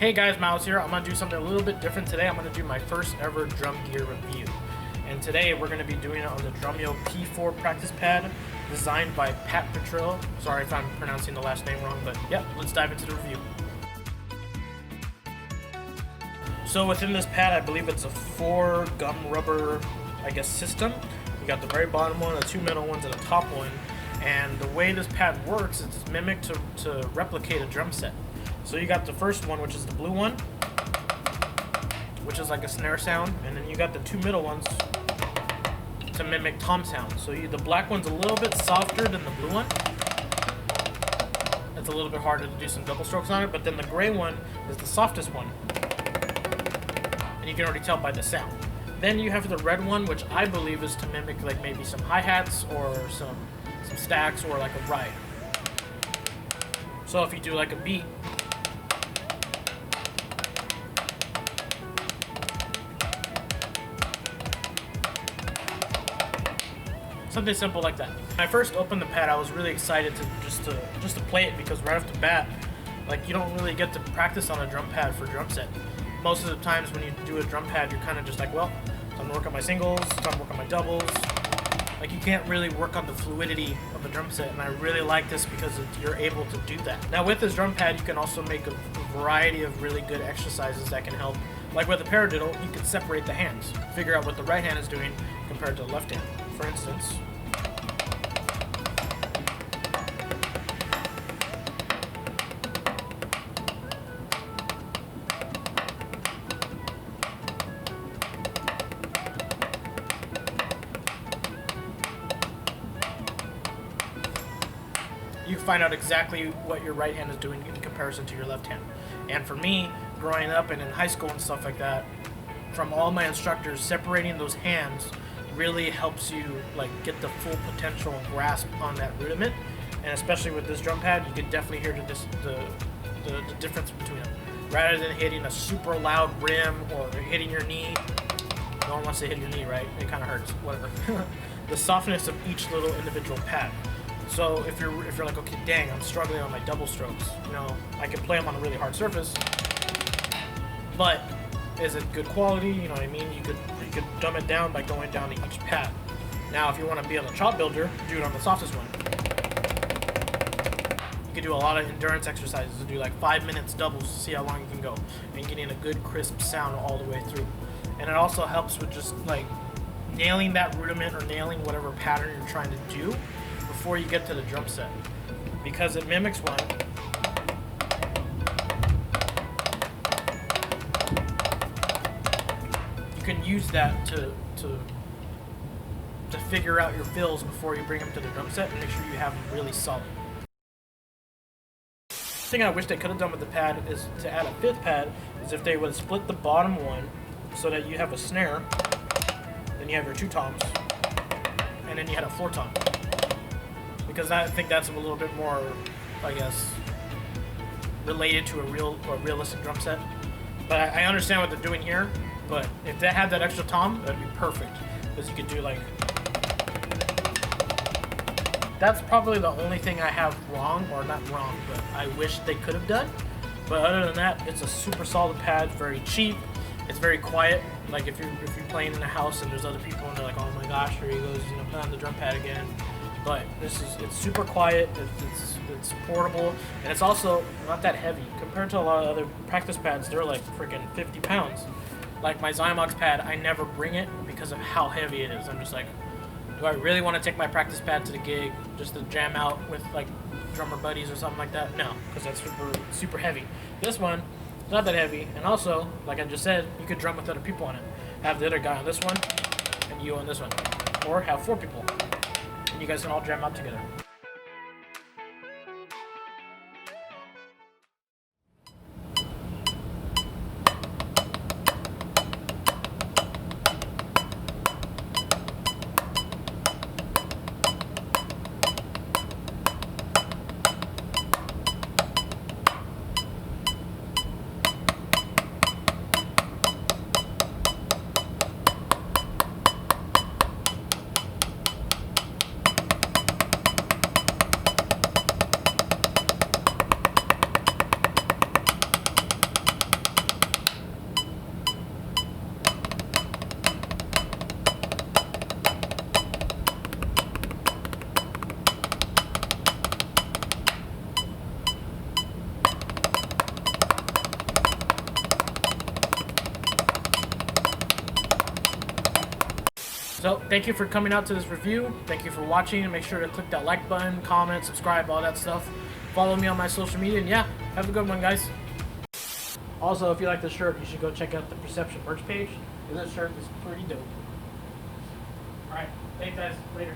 Hey guys, Miles here. I'm going to do something a little bit different today. I'm going to do my first ever drum gear review. And today we're going to be doing it on the Drumeo P4 Practice Pad, designed by Pat Petrillo. Sorry if I'm pronouncing the last name wrong, but yeah, let's dive into the review. So within this pad, I believe it's a 4 gum rubber, system. You got the very bottom one, the 2 middle ones, and a top one. And the way this pad works, it's mimicked to replicate a drum set. So you got the first one, which is the blue one, which is like a snare sound, and then you got the 2 middle ones to mimic tom sound. So the black one's a little bit softer than the blue one. It's a little bit harder to do some double strokes on it, but then the gray one is the softest one. And you can already tell by the sound. Then you have the red one, which I believe is to mimic like maybe some hi-hats or some stacks or like a ride. So if you do like a beat, something simple like that. When I first opened the pad, I was really excited to just to play it, because right off the bat, like, you don't really get to practice on a drum pad for drum set. Most of the times when you do a drum pad, you're kind of just like, well, time to work on my singles, time to work on my doubles. Like, you can't really work on the fluidity of a drum set, and I really like this because you're able to do that. Now with this drum pad, you can also make a variety of really good exercises that can help. Like with a paradiddle, you can separate the hands, figure out what the right hand is doing compared to the left hand. For instance, you find out exactly what your right hand is doing in comparison to your left hand. And for me, growing up and in high school and stuff like that, from all my instructors, separating those hands really helps you like get the full potential and grasp on that rudiment. And especially with this drum pad, you can definitely hear the difference between them. Rather than hitting a super loud rim or hitting your knee, no one wants to hit your knee, right? It kind of hurts, whatever. The softness of each little individual pad. So if you're like, okay, dang, I'm struggling on my double strokes, I can play them on a really hard surface, but is it good quality? You know what I mean? You could dumb it down by going down to each pad. Now, if you want to be a chop builder, do it on the softest one. You could do a lot of endurance exercises to do like 5 minutes doubles to see how long you can go, and getting a good crisp sound all the way through. And it also helps with just like nailing that rudiment or nailing whatever pattern you're trying to do before you get to the drum set, because it mimics one. You can use that to figure out your fills before you bring them to the drum set and make sure you have them really solid. The thing I wish they could have done with the pad is to add a 5th pad, is if they would split the bottom one so that you have a snare, then you have your 2 toms, and then you had a 4 tom. Because I think that's a little bit more, related to a realistic drum set. But I understand what they're doing here. But if they had that extra tom, that'd be perfect. Because you could do like... That's probably the only thing I have wrong, or not wrong, but I wish they could have done. But other than that, it's a super solid pad, very cheap. It's very quiet. Like if you're playing in a house and there's other people and they're like, oh my gosh, here he goes, playing on the drum pad again. But it's super quiet, it's portable, and it's also not that heavy. Compared to a lot of other practice pads, they're like freaking 50 pounds. Like my Zymox pad, I never bring it because of how heavy it is. I'm just like, do I really want to take my practice pad to the gig just to jam out with like drummer buddies or something like that? No, because that's super heavy. This one, not that heavy, and also, like I just said, you could drum with other people on it. Have the other guy on this one, and you on this one. Or have 4 people. And you guys can all jam out together. So thank you for coming out to this review. Thank you for watching, and make sure to click that like button, comment, subscribe, all that stuff. Follow me on my social media, and yeah, have a good one, guys. Also, if you like this shirt, you should go check out the Perception merch page. This shirt is pretty dope. Alright, thanks guys, later.